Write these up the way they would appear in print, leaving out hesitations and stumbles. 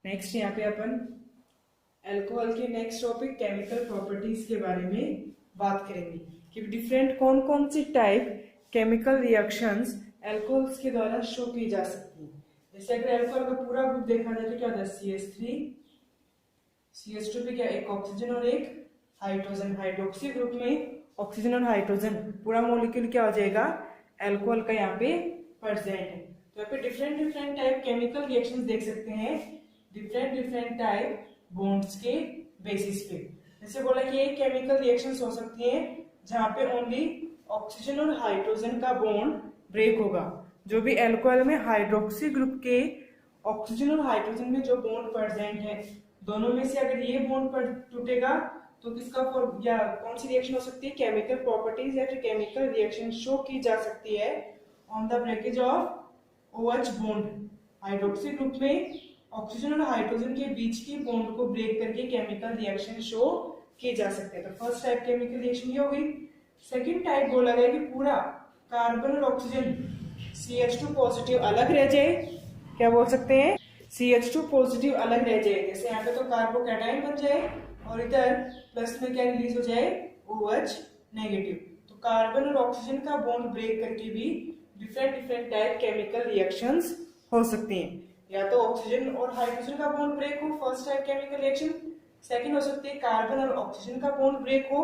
Next यहाँ पे अपन अल्कोहल के नेक्स्ट टॉपिक केमिकल प्रॉपर्टीज के बारे में बात करेंगे कि डिफरेंट कौन कौन सी टाइप केमिकल रिएक्शंस अल्कोहल्स के द्वारा शो की जा सकती हैं। जैसे अगर अल्कोहल का पूरा ग्रुप देखा जाए तो क्या होता है CH3 CH2 पे क्या एक ऑक्सीजन और एक हाइड्रोजन। हाइड्रोक्सी ग्रुप में ऑक्सीजन और हाइड्रोजन पूरा मॉलिक्यूल क्या हो जाएगा अल्कोहल का यहाँ पे प्रेजेंट है। तो यहाँ पे different different type chemical reactions देख सकते हैं डिफरेंट डिफरेंट टाइप बॉन्ड्स के बेसिस पे। जैसे बोला कि एक केमिकल रिएक्शंस हो सकती हैं जहां पे ओनली ऑक्सीजन और हाइड्रोजन का बॉन्ड ब्रेक होगा। जो भी अल्कोहल में हाइड्रोक्सी ग्रुप के ऑक्सीजन और हाइड्रोजन में जो बॉन्ड प्रेजेंट है दोनों में से अगर ये बॉन्ड टूटेगा तो किसका या कौन सी रिएक्शन हो सकती है केमिकल प्रॉपर्टीज या फिर केमिकल रिएक्शन शो की जा सकती है on the breakage of OH bond. Hydroxy group में ऑक्सीजन और हाइड्रोजन के बीच के बॉन्ड को ब्रेक करके केमिकल रिएक्शन शो किए जा सकते हैं। तो फर्स्ट टाइप केमिकल रिएक्शन ये हो गई। सेकंड टाइप बोला गया कि पूरा कार्बन और ऑक्सीजन CH2 पॉजिटिव अलग रह जाए। क्या बोल सकते हैं CH2 पॉजिटिव अलग रह जाए। जैसे यहाँ पे तो कार्बोकैटायन बन जाए और इधर प्लस में क्या रिलीज हो जाए OH नेगेटिव। तो कार्बन और ऑक्सीजन का बॉन्ड ब्रेक करके भी different different type chemical reactions हो सकती हैं। या तो ऑक्सीजन और हाइड्रोजन का बॉन्ड ब्रेक हो first type chemical reaction, second हो सकती है कार्बन और ऑक्सीजन का बॉन्ड ब्रेक हो,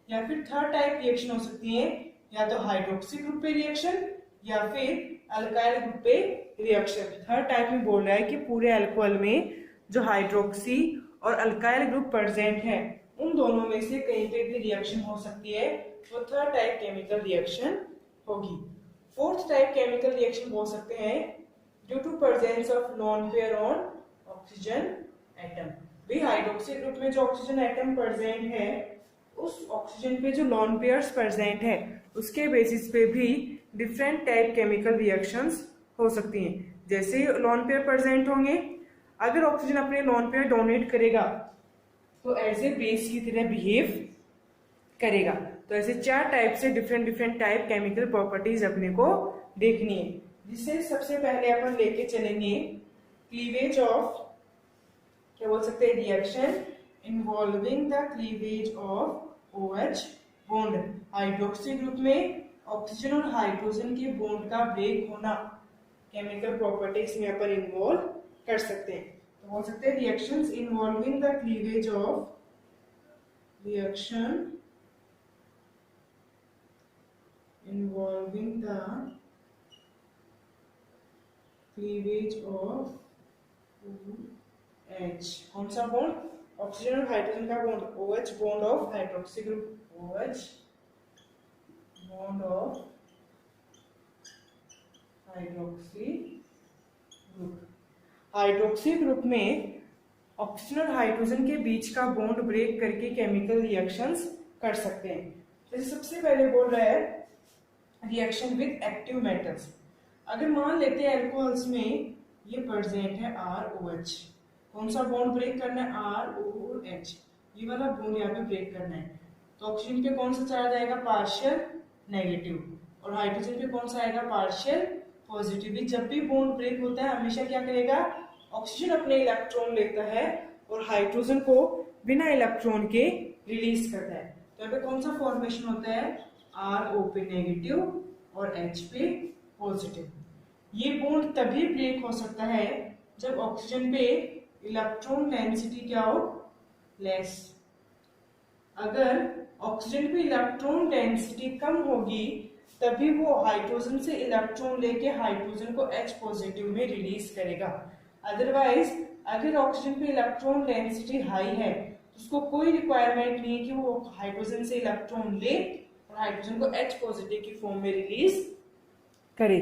या फिर थर्ड टाइप रिएक्शन हो सकती है या तो हाइड्रोक्सी ग्रुप पे रिएक्शन या फिर अल्काइल ग्रुप पे रिएक्शन। थर्ड टाइप में बोल रहा है कि पूरे अल्कोहल में जो हाइड्रोक्सी और अल्काइल ग्रुप प्रेजेंट है उन दोनों में से कहीं पे भी रिएक्शन हो सकती है, वो थर्ड टाइप केमिकल रिएक्शन होगी। फोर्थ टाइप केमिकल रिएक्शन बोल सकते हैं due to presence of lone pair on oxygen atom. भी हाइड्रोक्सी ग्रुप में जो ऑक्सीजन एटम प्रेजेंट है उस ऑक्सीजन पे जो लॉन पेयर्स प्रेजेंट है उसके बेसिस पे भी डिफरेंट टाइप केमिकल रिएक्शंस हो सकती हैं। जैसे लॉन पेयर प्रेजेंट होंगे, अगर ऑक्सीजन अपने लॉन पेयर डोनेट करेगा तो एज ए बेस की तरह बिहेव करेगा। तो ऐसे चार टाइप से different different type chemical properties अपने को देखनी है, जिससे सबसे पहले अपन लेके चलेंगे क्लीवेज ऑफ, क्या बोल सकते हैं, reaction involving the cleavage of OH bond. Hydroxy group में ऑक्सीजन और हाइड्रोजन के बॉन्ड का ब्रेक होना केमिकल प्रॉपर्टीज में अपन इन्वॉल्व कर सकते हैं। तो बोल सकते हैं reactions involving the cleavage of, reaction involving the cleavage of OH। कौन सा बॉन्ड, ऑक्सीजन और हाइड्रोजन का bond, OH bond of hydroxy group, OH bond of hydroxy group. Hydroxy group में ऑक्सीजन और हाइड्रोजन के बीच का बॉन्ड ब्रेक करके chemical reactions कर सकते हैं। जैसे सबसे पहले बोल रहा है रिएक्शन विद एक्टिव मेटल्स। अगर मान लेते हैं अल्कोहल्स में ये प्रेजेंट है ROH, कौन सा बॉन्ड ब्रेक करना है ROH, ये वाला बॉन्ड यहाँ पे ब्रेक करना है। तो ऑक्सीजन पे कौन सा चार्ज आएगा पार्शियल नेगेटिव और हाइड्रोजन पे कौन सा आएगा पार्शियल पॉजिटिव। जब भी बॉन्ड ब्रेक होता है हमेशा क्या करेगा, ऑक्सीजन अपने इलेक्ट्रॉन लेता है और हाइड्रोजन को बिना इलेक्ट्रॉन के रिलीज करता है। तो यहाँ पे कौन सा फॉर्मेशन होता है RO पे नेगेटिव और H पे पॉजिटिव। ये बॉन्ड तभी ब्रेक हो सकता है जब ऑक्सीजन पे इलेक्ट्रॉन डेंसिटी क्या हो, लेस। अगर ऑक्सीजन पे इलेक्ट्रॉन डेंसिटी कम होगी तभी वो हाइड्रोजन से इलेक्ट्रॉन लेके हाइड्रोजन को H पॉजिटिव में रिलीज करेगा। अदरवाइज अगर ऑक्सीजन पे इलेक्ट्रॉन डेंसिटी हाई है तो उसको कोई रिक्वायरमेंट नहीं है कि वो हाइड्रोजन से इलेक्ट्रॉन ले और हाइड्रोजन को H पॉजिटिव की फॉर्म में रिलीज करे।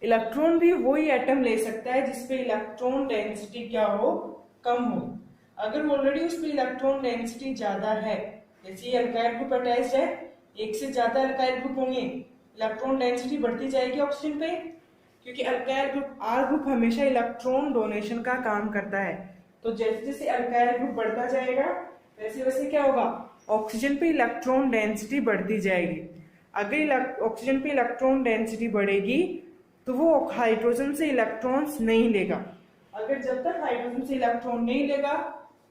इलेक्ट्रॉन भी वही एटम ले सकता है जिसपे इलेक्ट्रॉन डेंसिटी क्या हो, कम हो। अगर ऑलरेडी उस पे इलेक्ट्रॉन डेंसिटी ज्यादा है, जैसे ये अल्काइल ग्रुप अटैच्ड है, एक से ज्यादा अल्काइल ग्रुप होंगे, इलेक्ट्रॉन डेंसिटी बढ़ती जाएगी ऑक्सीजन पे, क्योंकि अल्काइल ग्रुप R ग्रुप हमेशा इलेक्ट्रॉन डोनेशन का काम करता है। तो जैसे जैसे अल्काइल ग्रुप बढ़ता जाएगा वैसे वैसे क्या होगा, ऑक्सीजन पे इलेक्ट्रॉन डेंसिटी बढ़ती जाएगी। अगर ऑक्सीजन पे इलेक्ट्रॉन डेंसिटी बढ़ेगी तो वो हाइड्रोजन से इलेक्ट्रॉन्स नहीं लेगा, अगर जब तक हाइड्रोजन से इलेक्ट्रॉन नहीं लेगा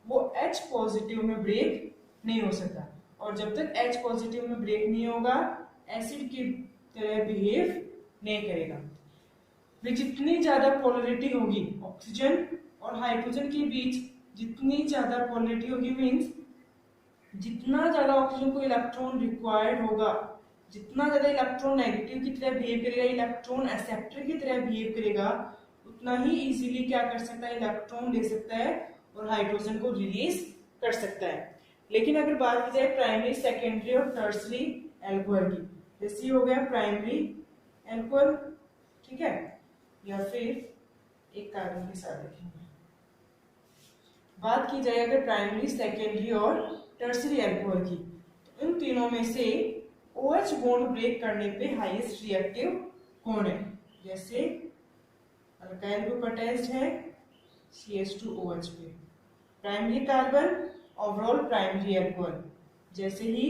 वो H पॉजिटिव में ब्रेक नहीं हो सकता, और जब तक H पॉजिटिव में ब्रेक नहीं होगा एसिड की तरह बिहेव नहीं करेगा। वे जितनी ज्यादा पोलरिटी होगी ऑक्सीजन और हाइड्रोजन के बीच, जितनी ज्यादा पोलरिटी होगी मीन्स जितना ज्यादा ऑक्सीजन को इलेक्ट्रॉन रिक्वायर्ड होगा, जितना ज्यादा इलेक्ट्रॉन नेगेटिव की तरह बिहेव करेगा, इलेक्ट्रॉन एक्सेप्टर की तरह बिहेव करेगा, उतना ही इजीली क्या कर सकता है, इलेक्ट्रॉन ले सकता है और हाइड्रोजन को रिलीज कर सकता है। लेकिन अगर बात की जाए प्राइमरी, सेकेंडरी और टर्सरी एल्कोहल की, जैसे हो गया प्राइमरी एल्कोहल, ठीक है, या फिर एक कार्बन के साथ रखेंगे। बात की जाए अगर प्राइमरी, सेकेंडरी और टर्सरी एल्कोहल की, तो इन तीनों में से OH बॉन्ड ब्रेक करने पे हाईएस्ट रिएक्टिव कौन है? जैसे अल्काइल ग्रुप अटैच्ड है CH2OH पे, primary carbon, overall primary alcohol, जैसे ही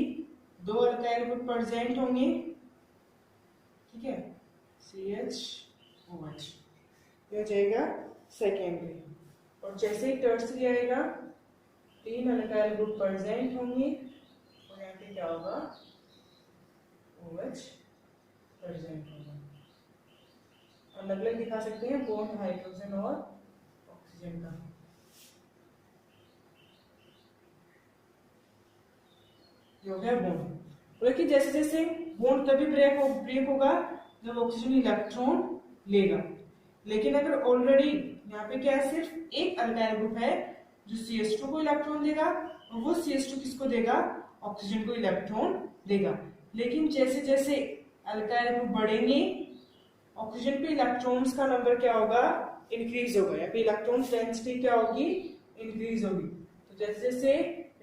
दो अल्काइल ग्रुप प्रेजेंट होंगे, ठीक है, CH2OH, ये हो जाएगा सेकेंडरी। और जैसे ही टर्सरी आएगा, तीन अल्काइल ग्रुप प्रेजेंट होंगे और यहाँ पे क्या होगा, OH प्रेजेंट होगा। अलग अलग दिखा सकते हैं बॉन्ड हाइड्रोजन और ऑक्सीजन का। जो है बॉन्ड, देखिए जैसे जैसे बॉन्ड तभी ब्रेक होगा जब ऑक्सीजन इलेक्ट्रॉन लेगा। लेकिन अगर ऑलरेडी यहाँ पे क्या है, सिर्फ एक अल्काइल ग्रुप है जो CH2 को इलेक्ट्रॉन देगा, और वो CH2 किसको देगा, ऑक्सीजन को इलेक्ट्रॉन देगा। लेकिन जैसे जैसे अल्काइल ग्रुप बढ़ेंगे, ऑक्सीजन पे इलेक्ट्रॉन्स का नंबर क्या होगा, इंक्रीज होगा, या फिर इलेक्ट्रॉन डेंसिटी क्या होगी, इंक्रीज होगी। तो जैसे जैसे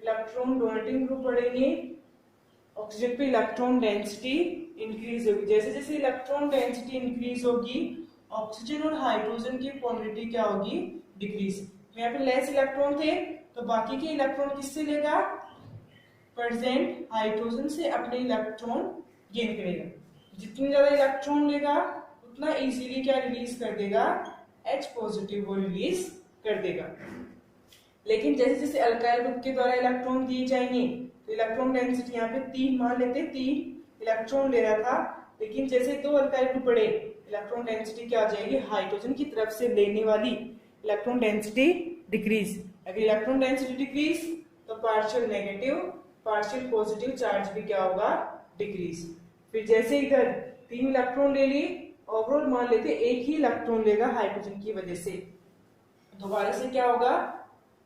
इलेक्ट्रॉन डोनेटिंग ग्रुप बढ़ेंगे, ऑक्सीजन पे इलेक्ट्रॉन डेंसिटी इंक्रीज होगी। जैसे जैसे इलेक्ट्रॉन डेंसिटी इंक्रीज होगी, ऑक्सीजन और हाइड्रोजन की क्वांटिटी क्या होगी, डिक्रीज। यहाँ पे लेस इलेक्ट्रॉन थे तो बाकी के इलेक्ट्रॉन किससे लेगा, प्रेजेंट हाइड्रोजन से अपने इलेक्ट्रॉन गेन करेगा। जितनी ज्यादा इलेक्ट्रॉन लेगा उतना इजीली क्या रिलीज कर देगा, H पॉजिटिव को रिलीज कर देगा। लेकिन जैसे जैसे अल्काइल ग्रुप के द्वारा इलेक्ट्रॉन दिए जाएंगे, तो इलेक्ट्रॉन डेंसिटी यहाँ पे 3 मान लेते, 3 इलेक्ट्रॉन ले रहा था, लेकिन जैसे दो अल्काइल ग्रुप बढ़े, इलेक्ट्रॉन डेंसिटी क्या आ जाएगी, हाइड्रोजन की तरफ से लेने वाली इलेक्ट्रॉन डेंसिटी डिक्रीज। अगर इलेक्ट्रॉन डेंसिटी डिक्रीज तो partial negative partial positive charge भी क्या होगा, डिक्रीज। फिर जैसे इधर 3 इलेक्ट्रॉन ले लिए, ओवरऑल मान लेते एक ही इलेक्ट्रॉन लेगा हाइड्रोजन की वजह से, दोबारा से क्या होगा,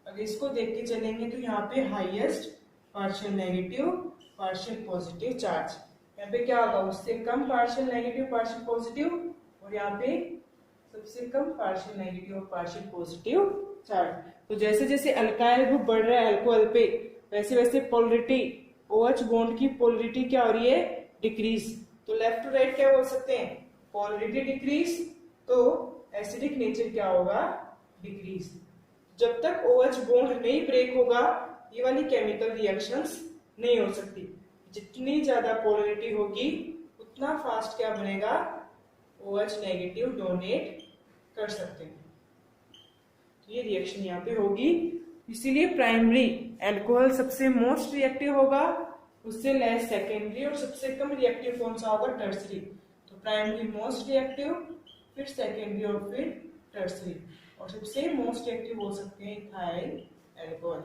अगर इसको देख के चलेंगे तो यहाँ पे highest partial negative partial positive charge, यहाँ पे क्या होगा, उससे कम पार्शियल नेगेटिव पार्शियल पॉजिटिव, और यहाँ पे सबसे कम पार्शियल नेगेटिव और पार्शियल पॉजिटिव चार्ज। तो जैसे जैसे अल्काइल ग्रुप बढ़ रहा है अल्कोहल पे, वैसे वैसे पोलरिटी, OH बॉन्ड की पोलरिटी क्या हो रही है, डिक्रीज। तो लेफ्ट टू राइट क्या बोल सकते हैं, पोलरिटी डिक्रीज, तो एसिडिक नेचर क्या होगा, डिक्रीज। जब तक OH बॉन्ड नहीं ब्रेक होगा, ये वाली केमिकल रिएक्शंस नहीं हो सकती। जितनी ज्यादा पोलरिटी होगी उतना फास्ट क्या बनेगा, OH नेगेटिव डोनेट कर सकते हैं। तो ये रिएक्शन यहाँ पे होगी, इसीलिए प्राइमरी एल्कोहल सबसे मोस्ट रिएक्टिव होगा, उससे लेस सेकेंडरी, और सबसे कम रिएक्टिव कौन सा होगा, टर्सरी। तो प्राइमरी मोस्ट रिएक्टिव, फिर सेकेंडरी और फिर टर्सरी, और सबसे मोस्ट रिएक्टिव हो सकते हैं इथाइल एल्कोहल,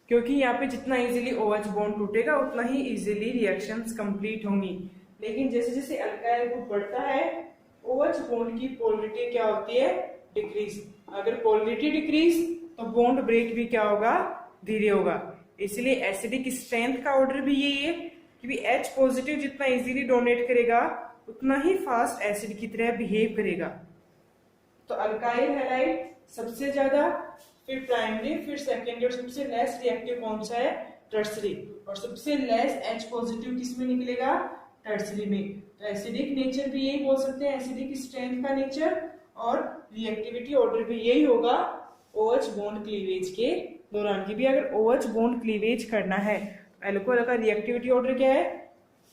क्योंकि यहाँ पे जितना इजीली OH बॉन्ड टूटेगा उतना ही इजीली रिएक्शंस कंप्लीट होंगी। लेकिन जैसे जैसे अल्काइल ग्रुप बढ़ता है, OH बॉन्ड की पोलरिटी क्या होती है, डिक्रीज। अगर पोलरिटी डिक्रीज तो बॉन्ड ब्रेक भी क्या होगा, धीरे होगा। इसलिए एसिडिक स्ट्रेंथ का ऑर्डर भी यही है कि H पॉजिटिव जितना इजीली डोनेट करेगा उतना ही फास्ट एसिड की तरह बिहेव करेगा। तो अल्काइल हैलाइड सबसे ज्यादा, फिर प्राइमरी, फिर सेकेंडरी, और सबसे लेस रिएक्टिव कौन सा है, टर्सरी। और सबसे लेस H पॉजिटिव किस में निकलेगा, टर्सरी में। तो एसिडिक नेचर भी यही बोल सकते हैं, एसिडिक स्ट्रेंथ का नेचर, और रिएक्टिविटी ऑर्डर भी यही होगा OH बॉन्ड क्लीवेज के दौरान की भी। अगर OH बॉन्ड क्लीवेज करना है तो एल्कोहल का रिएक्टिविटी ऑर्डर क्या है,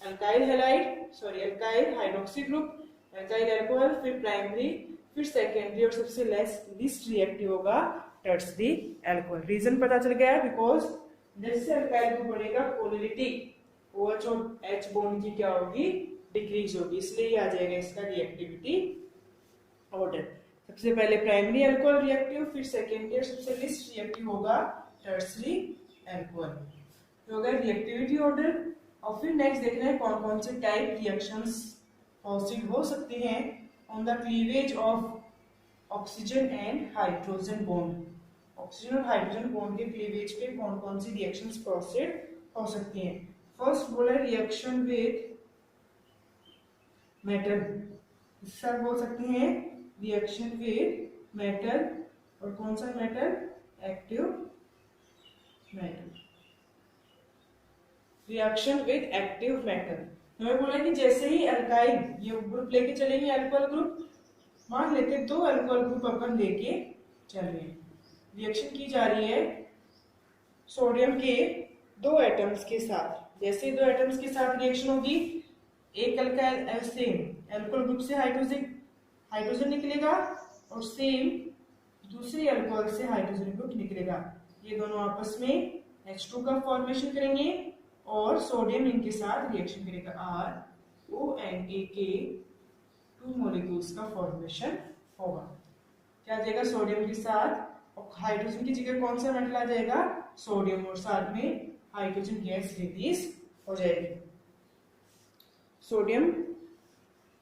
alkyl halide, alkyl hydroxy group, alkyl alcohol, फिर प्राइमरी, फिर सेकेंडरी और सबसे लिस्ट रिएक्टिव होगा टर्सरी एल्कोहल। रीजन पता चल गया है, बिकॉज जैसे अल्काइल ग्रुप बढ़ेगा पोलरिटी OH और H बॉन्ड की क्या होगी, डिक्रीज होगी, इसलिए ये आ जाएगा इसका रिएक्टिविटी ऑर्डर। सबसे पहले प्राइमरी अल्कोहल रिएक्टिव, फिर सेकेंडरी और सबसे लिस्ट रिएक्टिव होगा टर्सरी अल्कोहल, जो होगा रिएक्टिविटी ऑर्डर। और फिर नेक्स्ट देखना है कौन कौन से टाइप रिएक्शंस पॉसिबल हो सकते हैं on the cleavage of oxygen and hydrogen bond. Oxygen और हाइड्रोजन बॉन्ड के क्लीवेज पे कौन कौन सी रिएक्शंस प्रोसीड हो सकती हैं। फर्स्ट बोला रिएक्शन विद मेटल, इसका बोल सकते हैं रिएक्शन विद मेटल, और कौन सा metal, active metal. Reaction with active metal, हमें बोला कि जैसे ही अल्काइल ये ग्रुप लेके चलेंगे, अल्कोहल ग्रुप, मान लेते 2 अल्कोहल ग्रुप अपन लेके चल रहे हैं, रिएक्शन की जा रही है सोडियम के 2 एटम्स के साथ। जैसे 2 एटम्स के साथ रिएक्शन होगी, एक अल्काइल सेम अल्कोहल ग्रुप से हाइड्रोजन निकलेगा और सेम दूसरे अल्कोहल से हाइड्रोजन ग्रुप निकलेगा। ये दोनों आपस में H2 का फॉर्मेशन करेंगे और सोडियम इनके साथ रिएक्शन करेगा, RONA के 2 मॉलिक्यूल्स का फॉर्मेशन होगा। क्या आ जाएगा, सोडियम के साथ और हाइड्रोजन की जगह कौन सा मेटल आ जाएगा, सोडियम, और साथ में हाइड्रोजन गैस रिलीज हो जाएगी। सोडियम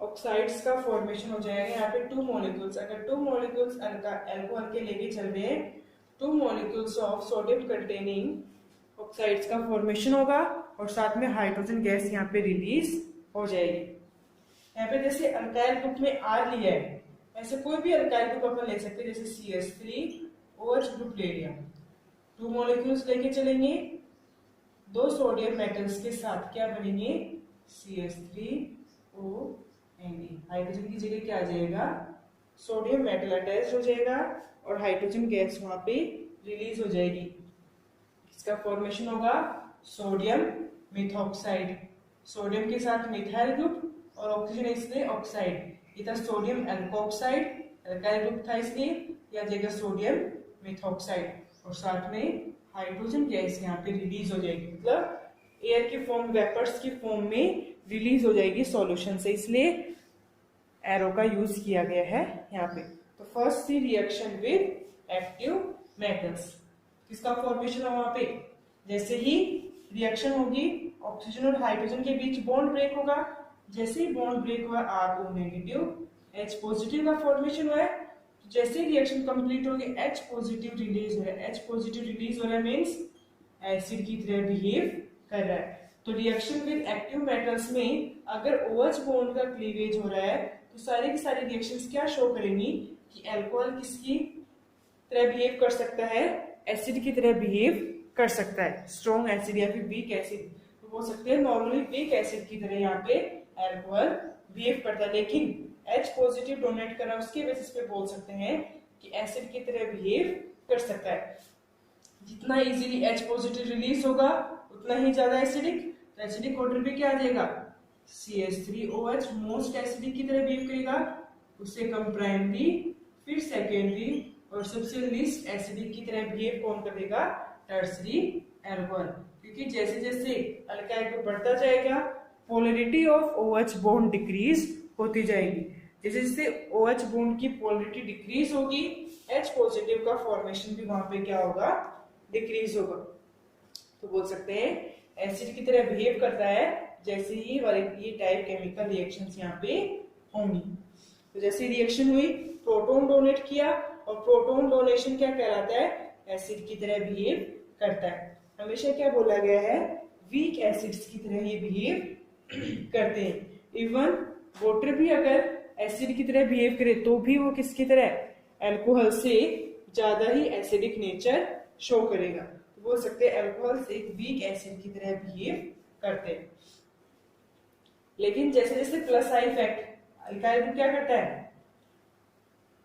ऑक्साइड्स का फॉर्मेशन हो जाएगा यहाँ पे 2 मॉलिक्यूल्स। अगर 2 मॉलिक्यूल्स अल्कोहल के लेके चल रहे हैं, 2 molecules of sodium containing oxides का फॉर्मेशन होगा और साथ में हाइड्रोजन गैस यहाँ पे रिलीज हो जाएगी। यहाँ पे जैसे अल्काइल ग्रुप में R लिया है, ऐसे कोई भी अल्काइल ग्रुप अपन ले सकते हैं, जैसे CH3OH ग्रुप ले लिया, 2 मॉलिक्यूल्स लेके चलेंगे, 2 सोडियम मेटल्स के साथ क्या बनेंगे, CH3ONA। हाइड्रोजन की जगह क्या आ जाएगा, सोडियम मेटल अटैच हो जाएगा और हाइड्रोजन गैस वहां पे रिलीज हो जाएगी। इसका फॉर्मेशन होगा सोडियम मिथॉक्साइड, सोडियम के साथ मिथाइल ग्रुप और ऑक्सीजन इसलिए ऑक्साइड, ये था सोडियम एल्कोक्साइड, अल्काइल ग्रुप था इसलिए यह जगह सोडियम मिथॉक्साइड, और साथ में हाइड्रोजन गैस यहाँ पे रिलीज हो जाएगी, मतलब एयर की फॉर्म, वेपर्स की फॉर्म में रिलीज हो जाएगी सॉल्यूशन से, इसलिए एरो का यूज किया गया है यहाँ पे। तो फर्स्ट थी रिएक्शन विद एक्टिव मेटल्स, किसका फॉर्मेशन है वहां पे, जैसे ही रिएक्शन होगी ऑक्सीजन और हाइड्रोजन के बीच बॉन्ड ब्रेक होगा, जैसे ही बॉन्ड ब्रेक हुआ RO नेगेटिव H पॉजिटिव का फॉर्मेशन हुआ है, जैसे ही रिएक्शन कंप्लीट होगी H पॉजिटिव रिलीज हो रहा है, H पॉजिटिव रिलीज हो रहा है मींस एसिड की तरह बिहेव कर रहा है। तो रिएक्शन विद एक्टिव मेटल्स में अगर OH बॉन्ड का क्लीवेज हो रहा है तो सारी की सारी रिएक्शंस क्या शो करेंगी कि अल्कोहल किसकी तरह बिहेव कर सकता है, एसिड की तरह बिहेव कर सकता है, स्ट्रॉन्ग एसिड या फिर वीक एसिड, तो बोल सकते हैं नॉर्मली वीक एसिड की तरह यहाँ पे अल्कोहल बिहेव करता है, लेकिन H पॉजिटिव डोनेट कर रहा है उसके बेसिस पे बोल सकते हैं कि एसिड की तरह बिहेव कर सकता है। जितना इजीली H पॉजिटिव रिलीज होगा उतना ही ज्यादा एसिडिक, तो एसिडिक ऑर्डर पे क्या आ जाएगा, CH3OH मोस्ट एसिडिक की तरह बिहेव करेगा, उससे कम प्राइमरी, फिर सेकेंडरी और सबसे लीस्ट एसिडिक की तरह बिहेव कौन करेगा, टर्सरी एल्कोहल, क्योंकि जैसे जैसे अल्काइल ग्रुप बढ़ता जाएगा polarity of OH bond decrease होती जाएगी, जैसे जैसे OH बॉन्ड की पोलरिटी डिक्रीज होगी H पॉजिटिव का फॉर्मेशन भी वहां पे क्या होगा, डिक्रीज होगा। तो बोल सकते हैं एसिड की तरह बिहेव करता है जैसे ही ये टाइप केमिकल रिएक्शंस यहाँ पे होंगी। तो जैसे रिएक्शन हुई प्रोटॉन डोनेट किया और प्रोटॉन डोनेशन क्या कहलाता है, एसिड की तरह बिहेव करता है। हमेशा क्या बोला गया है, वीक एसिड्स की तरह ये बिहेव करते हैं। इवन वाटर भी अगर एसिड की तरह बिहेव करे तो भी वो किसकी तरह, अल्कोहल से ज्यादा ही एसिडिक नेचर शो करेगा। तो बोल सकते हैं अल्कोहल से एक वीक एसिड की तरह बिहेव करते हैं। लेकिन जैसे जैसे plus I effect, alkyl group क्या करता है,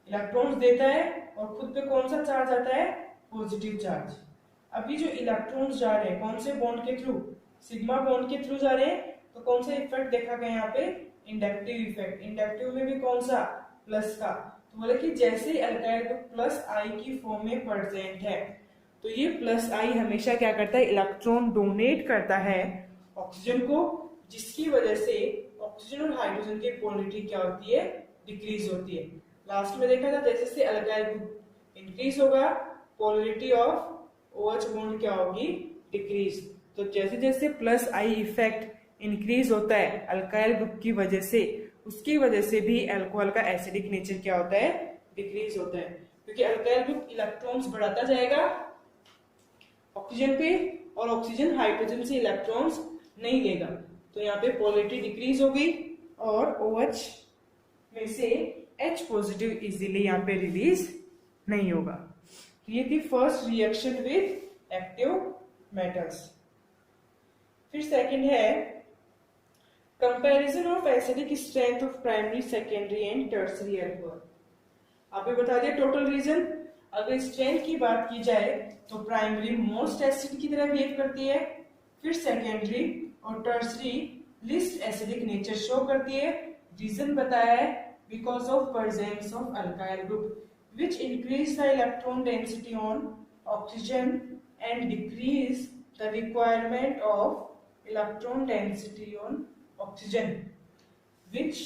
इलेक्ट्रॉन्स देता है और खुद पे कौन सा चार्ज आता है, पॉजिटिव चार्ज। अभी जो इलेक्ट्रॉन्स जा रहे हैं कौन से बॉन्ड के थ्रू, सिग्मा बॉन्ड के थ्रू जा रहे हैं, तो कौन सा इफेक्ट देखा गया यहाँ पे, इंडक्टिव इफेक्ट। इंडक्टिव में भी कौन सा, प्लस का, तो बोले कि जैसे अल्काइल ग्रुप प्लस आई की फॉर्म में प्रेजेंट है तो ये प्लस आई हमेशा क्या करता है, इलेक्ट्रॉन डोनेट करता है ऑक्सीजन को, जिसकी वजह से ऑक्सीजन और हाइड्रोजन की पोलरिटी क्या होती है, डिक्रीज होती है। लास्ट में देखा था जैसे जैसे अल्काइल ग्रुप इंक्रीज होगा पोलरिटी ऑफ OH बॉन्ड क्या होगी, डिक्रीज। तो जैसे जैसे प्लस आई इफेक्ट इंक्रीज होता है अल्काइल ग्रुप की वजह से, उसकी वजह से भी अल्कोहल का एसिडिक नेचर क्या होता है, डिक्रीज होता है, क्योंकि अल्काइल ग्रुप इलेक्ट्रॉन्स बढ़ाता जाएगा ऑक्सीजन पे और ऑक्सीजन हाइड्रोजन से इलेक्ट्रॉन्स नहीं लेगा, तो यहाँ पे पोलरिटी डिक्रीज हो गई और OH में से H पॉजिटिव इजीली यहाँ पे रिलीज नहीं होगा। तो ये थी first reaction with active metals. फिर सेकंड है comparison of acidic strength of primary secondary and tertiary alcohol. आपने बता दिया टोटल रीजन। अगर स्ट्रेंथ की बात की जाए तो प्राइमरी मोस्ट एसिड की तरह बिहेव करती है, फिर सेकेंडरी और tertiary list acidic nature show करती है। रीजन बताया है because of presence of alkyl group which increase the electron density on oxygen and decrease the requirement of electron density on oxygen which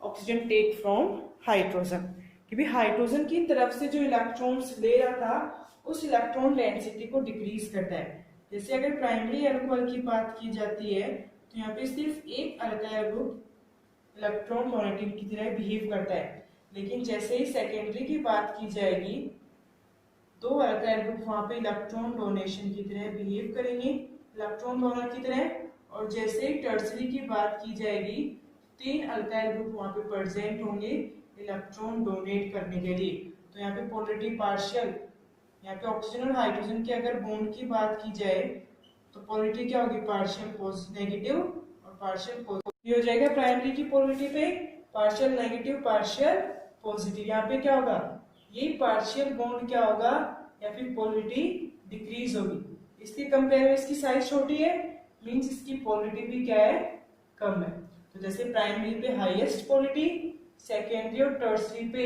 oxygen take from hydrogen। कि भी hydrogen की तरफ से जो इलेक्ट्रॉन्स ले रहा था उस इलेक्ट्रॉन डेंसिटी को डिक्रीज करता है। जैसे अगर प्राइमरी अल्कोहल की बात की जाती है तो यहाँ पे सिर्फ एक अल्काइल ग्रुप इलेक्ट्रॉन डोनेटिंग की तरह बिहेव करता है, लेकिन जैसे ही सेकेंडरी की बात की जाएगी दो अल्काइल ग्रुप वहां पे इलेक्ट्रॉन डोनेशन की तरह बिहेव करेंगे, इलेक्ट्रॉन डोनर की तरह, और जैसे ही टर्सरी की बात की जाएगी तीन अल्काइल ग्रुप वहां पे प्रेजेंट होंगे इलेक्ट्रॉन डोनेट करने के लिए। तो यहाँ पे पोलरिटी पार्शियल, यहाँ पे ऑक्सीजन और हाइड्रोजन की अगर बॉन्ड की बात की जाए तो पोलरिटी क्या होगी, पार्शियल नेगेटिव और पार्शियल पॉजिटिव हो जाएगा। प्राइमरी की पोलरिटी पे पार्शियल नेगेटिव पार्शियल पॉजिटिव, यहाँ पे क्या होगा, ये पार्शियल बॉन्ड क्या होगा या फिर पोलरिटी डिक्रीज होगी। इसके कंपेयर में इसकी साइज छोटी है, मींस इसकी पोलरिटी भी क्या है, कम है। तो जैसे प्राइमरी पे हाईएस्ट पोलरिटी, सेकेंडरी और टर्सरी पे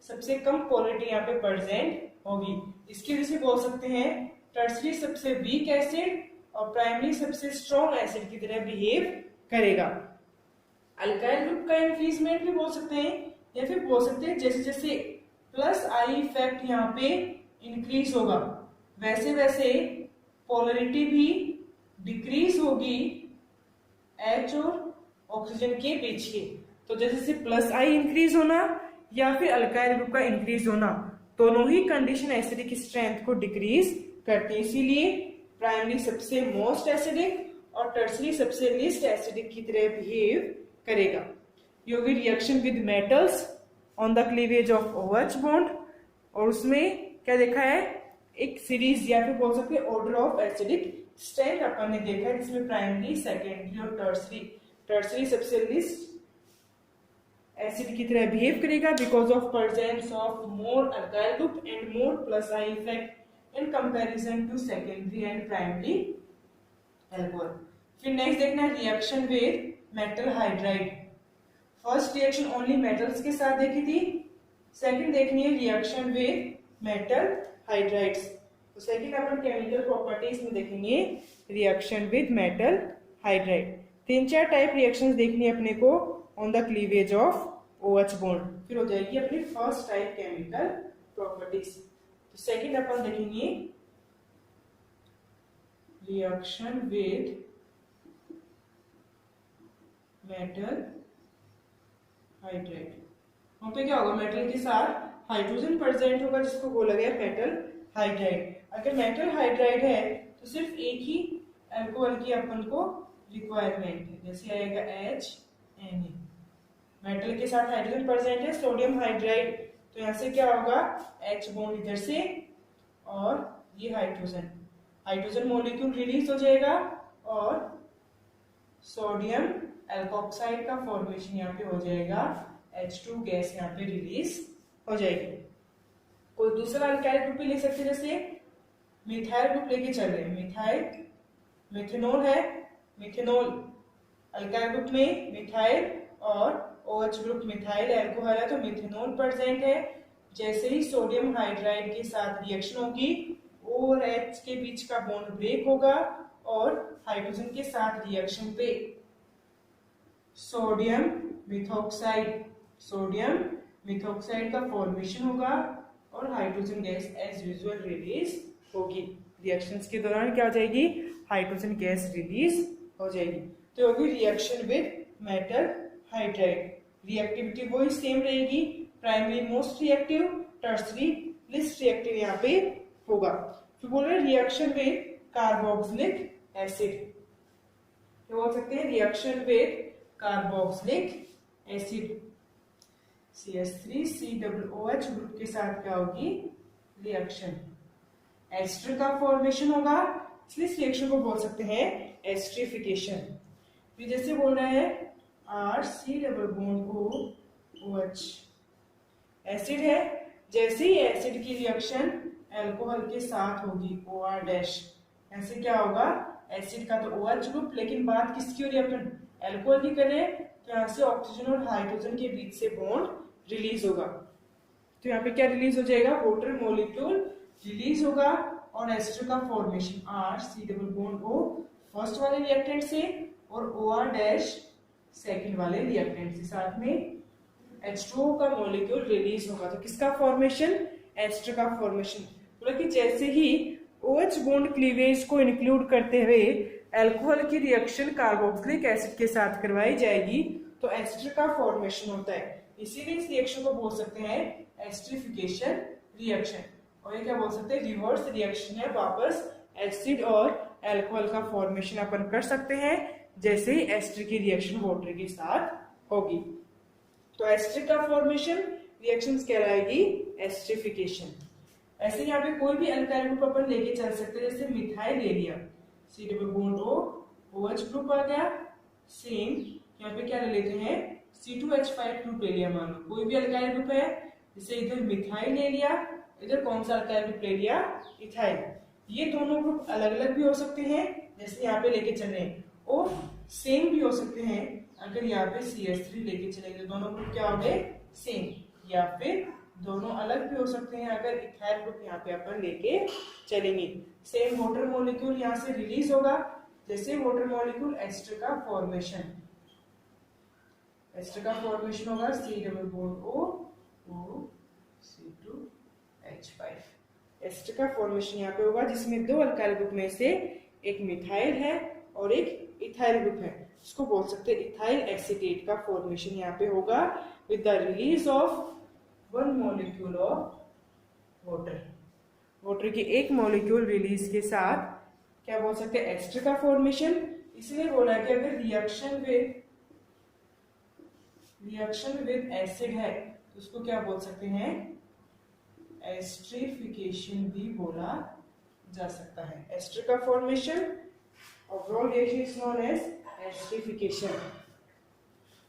सबसे कम पोलरिटी यहाँ पे प्रेजेंट होगी। इसकी वजह से बोल सकते हैं टर्सरी सबसे वीक एसिड और प्राइमरी सबसे स्ट्रॉन्ग एसिड की तरह बिहेव करेगा। अल्काइल ग्रुप का इंक्रीजमेंट भी बोल सकते हैं या फिर बोल सकते हैं जैसे जैसे प्लस आई इफेक्ट यहाँ पे इंक्रीज होगा वैसे वैसे पोलरिटी भी डिक्रीज होगी H और ऑक्सीजन के बीच की। तो जैसे जैसे प्लस आई इंक्रीज होना या फिर अल्काइल ग्रुप का इंक्रीज होना, दोनों ही कंडीशन एसिडिक स्ट्रेंथ को डिक्रीज करती है। इसीलिए प्राइमरी सबसे मोस्ट एसिडिक और टर्सरी सबसे लिस्ट एसिडिक की तरह बिहेव करेगा। ये होगी reaction with metals on the cleavage of OH bond, और उसमें क्या देखा है, एक सीरीज या फिर बोल सकते हैं ऑर्डर ऑफ एसिडिक स्ट्रेंथ अपन ने देखा है, जिसमें प्राइमरी सेकेंडरी और टर्सरी सबसे लिस्ट एसिड की तरह बिहेव करेगा because of presence of more alkyl group and more plus I effect in comparison to secondary and primary alcohol. फिर नेक्स्ट देखना reaction with metal hydride. First reaction only metals के साथ देखी थी, second देखनी है रिएक्शन विद मेटल हाइड्राइड्स। तो second अपन केमिकल प्रॉपर्टीज में देखेंगे reaction with metal hydride. 3-4 type reactions देखनी है अपने को on the cleavage of OH bond, फिर हो जाएगी अपनी फर्स्ट टाइप केमिकल प्रॉपर्टीज। तो सेकंड अपन देखेंगे रिएक्शन विद मेटल हाइड्राइड। वहां पे क्या होगा, मेटल के साथ हाइड्रोजन प्रेजेंट होगा जिसको बोला गया मेटल हाइड्राइड। अगर मेटल हाइड्राइड है तो सिर्फ एक ही अल्कोहल की अपन को रिक्वायरमेंट है, जैसे आएगा HNA। मेटल के साथ हाइड्रोजन प्रेजेंट है, सोडियम हाइड्राइड, तो यहाँ से क्या होगा H बॉन्ड इधर से और ये हाइड्रोजन मॉलिक्यूल रिलीज हो जाएगा और सोडियम एल्कोक्साइड का फॉर्मेशन यहाँ पे हो जाएगा, H2 गैस यहाँ पे रिलीज हो जाएगी। कोई दूसरा अल्काइल ग्रुप भी ले सकते हैं, जैसे मिथाइल ग्रुप लेके चल रहे हैं, मिथाइल मिथेनॉल है, मिथेनॉल अल्काइल ग्रुप में मिथाइल और OH ग्रुप मिथाइल एल्कोहल है तो मिथेनॉल प्रेजेंट है। जैसे ही सोडियम हाइड्राइड के साथ रिएक्शन होगी O और H के बीच का बॉन्ड ब्रेक होगा और हाइड्रोजन के साथ रिएक्शन पे सोडियम मिथॉक्साइड का फॉर्मेशन होगा और hydrogen gas as usual release होगी। रिएक्शंस के दौरान क्या हो जाएगी, हाइड्रोजन गैस रिलीज हो जाएगी। तो होगी reaction with metal hydride. Reactivity वही सेम रहेगी, primary most reactive, tertiary least reactive यहाँ पे होगा। फिर बोल रहे रिएक्शन विद कार्बोक्सिलिक एसिड, क्या बोल सकते हैं, reaction with carboxylic acid CH3COOH group के साथ क्या होगी, रिएक्शन एस्टर का फॉर्मेशन होगा, इसलिए इस रिएक्शन को बोल सकते हैं एस्ट्रिफिकेशन। फिर जैसे बोल रहा है RC≡OH एसिड है, जैसे ही एसिड की रिएक्शन अल्कोहल के साथ होगी OR डैश, ऐसे क्या होगा, एसिड का तो OH ग्रुप, लेकिन बात किसकी हो रही है, अपन अल्कोहल की कर रहे हैं, तो यहाँ से ऑक्सीजन और हाइड्रोजन के बीच से बॉन्ड रिलीज होगा। तो यहाँ पे क्या रिलीज हो जाएगा, वाटर मॉलिक्यूल रिलीज होगा और एस्टर का फॉर्मेशन RC≡O फर्स्ट वाले रिएक्टेंट से और OR डैश सेकेंड वाले रिएक्टेंट से, साथ में H2O का मॉलिक्यूल रिलीज होगा। तो किसका फॉर्मेशन, एस्टर का फॉर्मेशन। बोला कि जैसे ही OH बॉन्ड क्लीवेज को इंक्लूड करते हुए अल्कोहल की रिएक्शन कार्बोक्सिलिक एसिड के साथ करवाई जाएगी तो एस्टर का फॉर्मेशन होता है। इसीलिए इस रिएक्शन को बोल सकते हैं एस्ट्रिफिकेशन रिएक्शन। और ये क्या बोल सकते हैं, रिवर्स रिएक्शन है, वापस एसिड और अल्कोहल का फॉर्मेशन अपन कर सकते हैं जैसे ही एस्टर की रिएक्शन वाटर के साथ होगी। तो एस्टर का फॉर्मेशन रिएक्शंस कहलाएगी एस्ट्रिफिकेशन। ऐसे यहाँ पे कोई भी अल्काइल ग्रुप अपन लेके चल सकते हैं, जैसे मिथाइल ले लिया, C≡O OH ग्रुप आ गया, सेम यहाँ पे क्या ले लेते हैं, C2H5 ग्रुप ले लिया, मान लो कोई भी अल्काइल ग्रुप है, जैसे इधर मिथाइल ले लिया, इधर कौन सा अल्काइल ग्रुप ले लिया, इथाइल। ये दोनों ग्रुप अलग अलग भी हो सकते हैं जैसे यहाँ पे लेके चल रहे हैं, और सेम भी हो सकते हैं अगर यहाँ पे CH3 लेके चलेंगे तो दोनों ग्रुप क्या हो गए, सेम, या फिर दोनों अलग भी हो सकते हैं अगर इथाइल ग्रुप यहाँ पे अपन लेके चलेंगे। सेम वाटर मॉलिक्यूल यहाँ से रिलीज होगा, जैसे वाटर मॉलिक्यूल एस्टर का फॉर्मेशन होगा C≡O C2H5। एस्टर का फॉर्मेशन यहाँ पे होगा जिसमें दो अल्काइल ग्रुप में से एक मिथाइल है और एक इथाइल ग्रुप है, इसको बोल सकते हैं इथाइल एसीटेट का फॉर्मेशन यहाँ पे होगा with the release of one molecule of water की एक मॉलिक्यूल रिलीज के साथ क्या बोल सकते हैं, एस्टर का फॉर्मेशन। इसलिए बोला कि अगर रिएक्शन विद एसिड है तो उसको क्या बोल सकते हैं, एस्ट्रिफिकेशन भी बोला जा सकता है। एस्टर का formation overall reaction is known as esterification.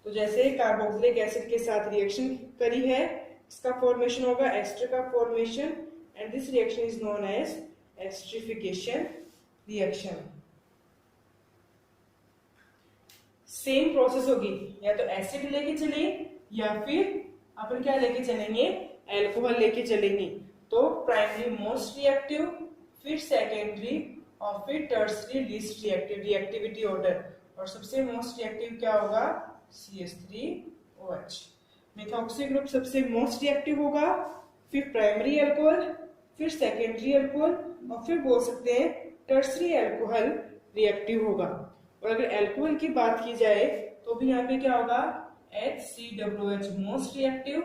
तो जैसे कार्बोक्सिलिक एसिड के साथ रिएक्शन करी है, इसका फॉर्मेशन होगा एस्टर का formation, and this reaction is known as esterification reaction. Same process होगी, या तो एसिड लेके चले या फिर अपन क्या लेके चलेंगे, अल्कोहल लेके चलेंगे। तो प्राइमरी मोस्ट रिएक्टिव, फिर सेकेंडरी और फिर tertiary least reactive, reactivity order, और सबसे मोस्ट रिएक्टिव क्या होगा, CH3OH। मेथॉक्सी ग्रुप सबसे मोस्ट रिएक्टिव होगा, फिर प्राइमरी अल्कोहल, फिर सेकेंडरी अल्कोहल, और फिर बोल सकते हैं टर्सरी अल्कोहल रिएक्टिव होगा। और अगर अल्कोहल की बात की जाए तो भी यहाँ पे क्या होगा, HCOOH मोस्ट रिएक्टिव,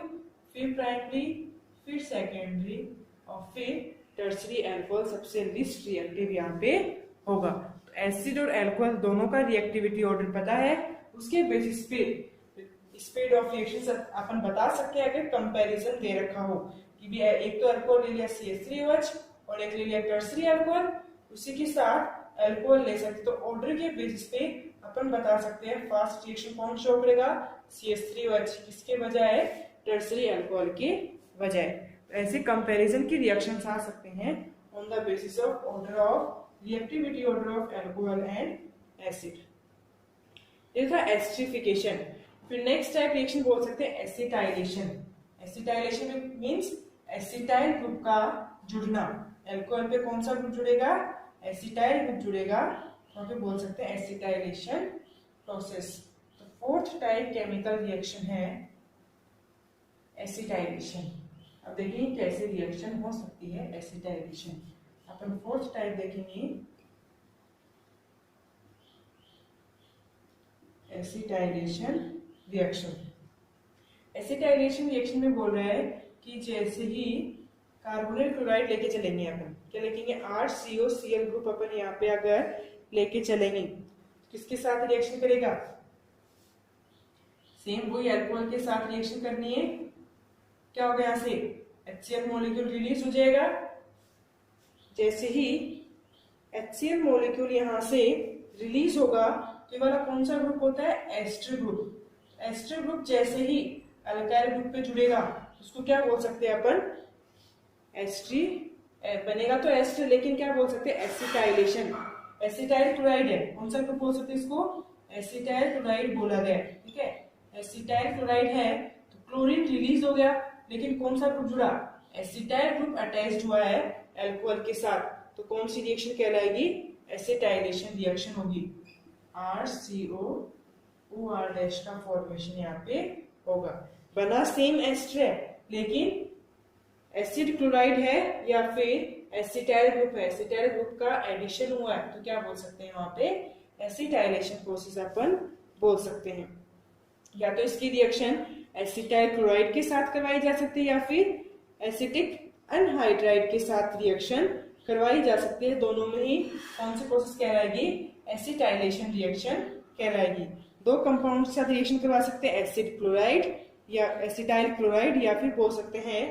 फिर प्राइमरी, फिर सेकेंडरी और फिर टर्सरी अल्कोहल सबसे लीस्ट रिएक्टिव यहाँ पे होगा। तो एसिड और अल्कोहल दोनों का रिएक्टिविटी ऑर्डर पता है, उसके बेसिस पे स्पीड ऑफ रिएक्शन अपन बता सकते हैं अगर कंपैरिजन दे रखा हो कि भी एक तो अल्कोहल ले लिया CH3OH और एक ले लिया टर्सरी अल्कोहल, उसी के साथ अल्कोहल ले सकते, तो ऑर्डर के बेसिस पे अपन बता सकते हैं फास्ट रिएक्शन कौन शो करेगा, CH3OH किसके बजाय, टर्सरी अल्कोहल के बजाय। ऐसे कंपैरिजन की रिएक्शंस आ सकते हैं on the basis of order of reactivity order of alcohol and acid. ये था एस्ट्रिफिकेशन। फिर नेक्स्ट टाइप रिएक्शन बोल सकते हैं acetylation. Acetylation means acetyl group का जुड़ना। एल्कोहल पे कौन सा ग्रुप जुड़ेगा? एसिटाइल ग्रुप जुड़ेगा, वहां पे बोल सकते हैं एसिटाइलेशन प्रोसेस। तो फोर्थ टाइप केमिकल रिएक्शन है एसिटाइलेशन। अब देखेंगे कैसे रिएक्शन हो सकती है एसिटाइलेशन। अपन फोर्थ टाइप देखेंगे एसिटाइलेशन रिएक्शन। एसिटाइलेशन रिएक्शन में बोल रहा है कि जैसे ही कार्बोनेट क्लोराइड लेके चलेंगे, अपन क्या लिखेंगे RCOCl ग्रुप अपन यहाँ पे अगर लेके चलेंगे, किसके साथ रिएक्शन करेगा? सेम वही अल्कोहल के साथ रिएक्शन करनी है। क्या होगा? यहाँ से HCl मॉलिक्यूल रिलीज हो जाएगा। जैसे ही HCl मॉलिक्यूल यहाँ से रिलीज होगा तो ये वाला कौन सा ग्रुप होता है? Ester group. एस्टर ग्रुप जैसे ही अल्काइल ग्रुप पे जुड़ेगा उसको क्या बोल सकते हैं अपन? एस्ट्री बनेगा तो एस्टर, लेकिन क्या बोल सकते हैं? एसिटाइलेशन। एसिटाइल क्लोराइड है, कौन सा ग्रुप बोल सकते हैं इसको? एसिटाइल क्लोराइड बोला गया, ठीक है। एसिटाइल क्लोराइड है तो क्लोरीन रिलीज हो गया, लेकिन कौन सा ग्रुप जुड़ा? एसिटाइल ग्रुप अटैच्ड हुआ है एल्कोहल के साथ, तो कौन सी रिएक्शन कहलाएगी? एसिटाइलेशन रिएक्शन होगी। RCOOR- का फॉर्मेशन यहाँ पे होगा। बना सेम एस्टर है, लेकिन एसिड क्लोराइड है या फिर एसिटाइल ग्रुप है, एसिटाइल ग्रुप का एडिशन हुआ है, तो क्या बोल सकते हैं? वहां पे एसिटाइलेशन प्रोसेस अपन बोल सकते हैं। या तो इसकी रिएक्शन एसिटाइल क्लोराइड के साथ करवाई जा सकती है या फिर एसिटिक अनहाइड्राइड के साथ रिएक्शन करवाई जा सकती है। दोनों में ही कौन सी प्रोसेस कहलाएगी? एसिटाइलेशन रिएक्शन कहलाएगी। दो कंपाउंड के साथ रिएक्शन करवा सकते हैं, एसिड क्लोराइड या एसिटाइल क्लोराइड, या फिर बोल सकते हैं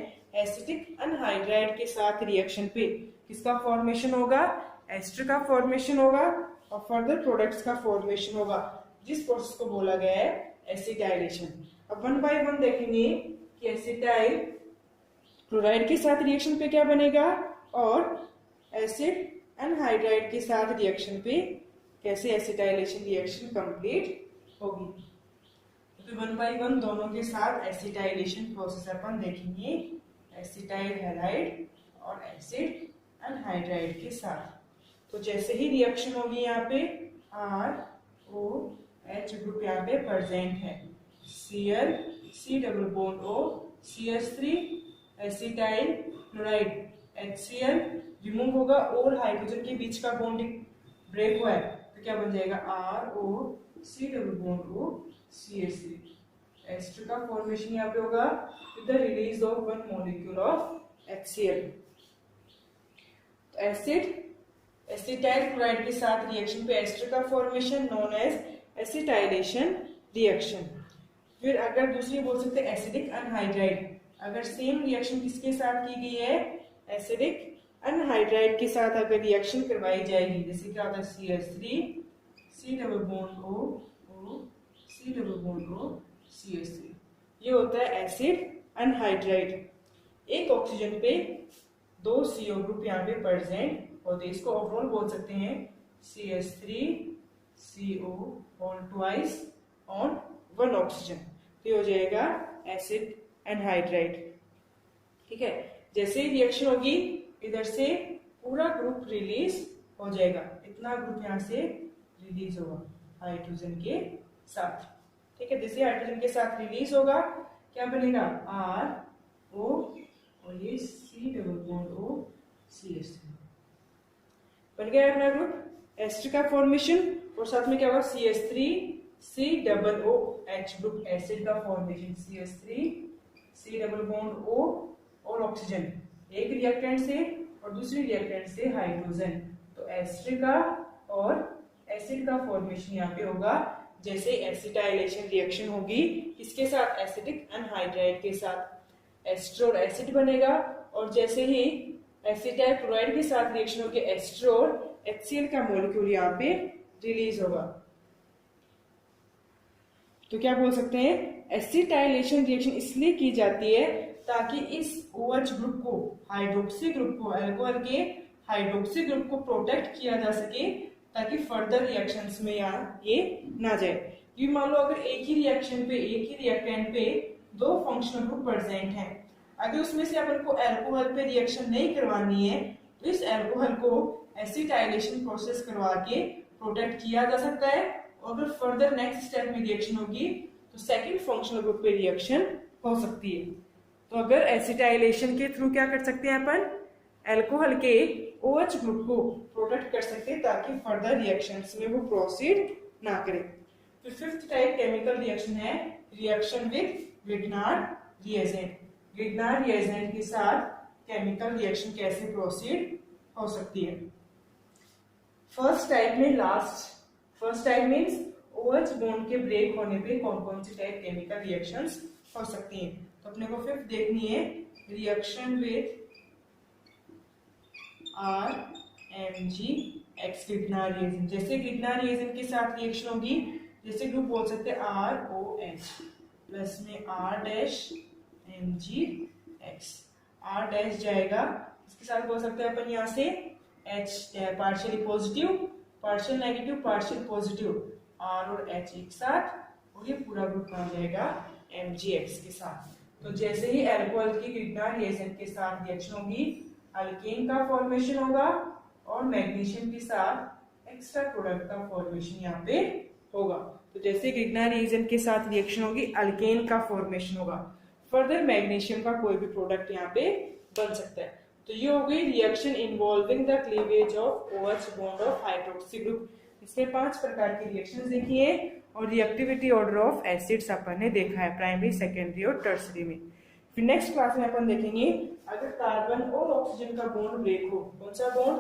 एसिटिक अनहाइड्राइड के साथ रिएक्शन पे किसका फॉर्मेशन होगा? एस्टर का फॉर्मेशन होगा और फर्दर प्रोडक्ट्स का फॉर्मेशन होगा, जिस प्रोसेस को बोला गया है एसिटाइलेशन। अब वन बाय वन देखेंगे कि एसिटाइल क्लोराइड के साथ रिएक्शन पे क्या बनेगा और एसिड अनहाइड्राइड के साथ रिएक्शन पे कैसे एसिटाइलेशन रिएक्शन कंप्लीट होगी। तो वन बाय वन दोनों के साथ एसिटाइलेशन प्रोसेस अपन देखेंगे, एसिटाइल हैलाइड और एसिड अनहाइड्राइड के साथ। तो जैसे ही रिएक्शन होगी यहाँ पे ROH ग्रुप यहाँ पे प्रेजेंट है, Cl C double bond O CH3 acetyl chloride HCl remove होगा और हाइड्रोजन के बीच का बॉन्डिंग ब्रेक हुआ है, तो क्या बन जाएगा ROC double bond O CH3। Ester का फॉर्मेशन यहाँ पे होगा with the release of one molecule of HCl। तो एसिटाइल क्लोराइड के साथ रिएक्शन पे एस्टर का formation known as acetylation reaction. फिर अगर दूसरी बोल सकते हैं एसिडिक अनहाइड्राइड। अगर सेम रिएक्शन किसके साथ की गई है? एसिडिक अनहाइड्राइड के साथ अगर रिएक्शन करवाई जाएगी, जैसे क्या होता है CH3 C double bond O C double bond O CH3, ये होता है एसिड अनहाइड्राइड। एक ऑक्सीजन पे दो CO ग्रुप यहाँ पे प्रेजेंट होते हैं, इसको ओवरऑल बोल सकते हैं CH3 CO bond twice on one oxygen, तो ये हो जाएगा एसिड एनहाइड्राइड, ठीक है। जैसे ही रिएक्शन होगी इधर से पूरा ग्रुप रिलीज हो जाएगा, इतना ग्रुप यहाँ से रिलीज होगा हाइड्रोजन के साथ, ठीक है। जैसे हाइड्रोजन के साथ रिलीज होगा क्या बनेगा RO और ये C double bond O CH3 बन गया अपना ग्रुप। एस्टर का फॉर्मेशन और साथ में क्या होगा CH3 C double O H group acid का formation, CH3 C double bond O और ऑक्सीजन एक रिएक्टेंट से और दूसरी रिएक्टेंट से हाइड्रोजन, तो एस्टर का और एसिड का फॉर्मेशन यहाँ पे होगा। जैसे एसिटाइलेशन रिएक्शन होगी किसके साथ? एसिडिक अनहाइड्राइड के साथ एस्टर और एसिड बनेगा, और जैसे ही एसिटाइल क्लोराइड के साथ रिएक्शन होगी एस्टर और HCl का मॉलिक्यूल यहाँ पे रिलीज होगा, तो क्या बोल सकते हैं? एसिटाइलेशन रिएक्शन इसलिए की जाती है ताकि इस OH ग्रुप को, हाइड्रोक्सी ग्रुप को, अल्कोहल के हाइड्रोक्सी ग्रुप को प्रोटेक्ट किया जा सके ताकि फर्दर रिएक्शंस में यहाँ ये ना जाए। कि मान लो अगर एक ही रिएक्शन पे, एक ही रिएक्टेंट पे दो फंक्शनल ग्रुप प्रेजेंट हैं, अगर उसमें से अपन को अल्कोहल पे रिएक्शन नहीं करवानी है तो इस अल्कोहल को एसिटाइलेशन प्रोसेस करवा के प्रोटेक्ट किया जा सकता है। और अगर फर्दर नेक्स्ट स्टेप में रिएक्शन होगी तो सेकंड फंक्शनल ग्रुप पे रिएक्शन हो सकती है। तो अगर एसिटाइलेशन के थ्रू क्या कर सकते हैं अपन, अल्कोहल के OH ग्रुप को प्रोटेक्ट कर सकते हैं ताकि फर्दर रिएक्शंस में वो प्रोसीड ना करे। तो फिफ्थ टाइप केमिकल रिएक्शन है reaction with Grignard reagent. Grignard reagent के साथ केमिकल रिएक्शन कैसे प्रोसीड हो सकती है। फर्स्ट टाइप में first type means OH bond के ब्रेक होने पे कौन कौन सी टाइप केमिकल रिएक्शंस हो सकती हैं। तो अपने को फिफ्थ देखनी है reaction with RMgX Grignard reagent. जैसे ग्रिग्नार्ड रिएजेंट के साथ रिएक्शन होगी, जैसे ग्रुप बोल सकते हैं ROH प्लस में R-MgX, R डैश जाएगा, इसके साथ बोल सकते हैं अपन यहाँ से H partially positive, partial negative, partial positive, R और H एक साथ, और ये पूरा ग्रुप बन जाएगा MgX के साथ। तो जैसे ही अल्कोहल की ग्रिग्नार्ड रिएजेंट के साथ रिएक्शन होगी, अल्केन का फॉर्मेशन होगा और मैग्नीशियम के साथ एक्स्ट्रा प्रोडक्ट का फॉर्मेशन यहाँ पे होगा। तो जैसे ग्रिग्नार्ड रिएजेंट के साथ रिएक्शन होगी, अल्केन का फॉर्मेशन होगा, फर्दर मैग्नीशियम का कोई भी प्रोडक्ट यहाँ पे बन सकता है। तो ये हो गई reaction involving the cleavage of OH bond of hydroxy group. इसमें 5 प्रकार की रिएक्शंस देखी है और रिएक्टिविटी ऑर्डर ऑफ एसिड्स अपन ने देखा है प्राइमरी, सेकेंडरी और टर्सरी में। फिर नेक्स्ट क्लास में अपन देखेंगे अगर कार्बन और ऑक्सीजन का बॉन्ड ब्रेक हो, कौन सा बॉन्ड,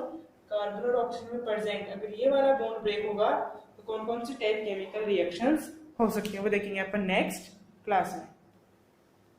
कार्बन और ऑक्सीजन में प्रेजेंट, अगर ये वाला बॉन्ड ब्रेक होगा तो कौन कौन सी टाइप केमिकल रिएक्शंस हो सकती है, वो देखेंगे अपन नेक्स्ट क्लास में।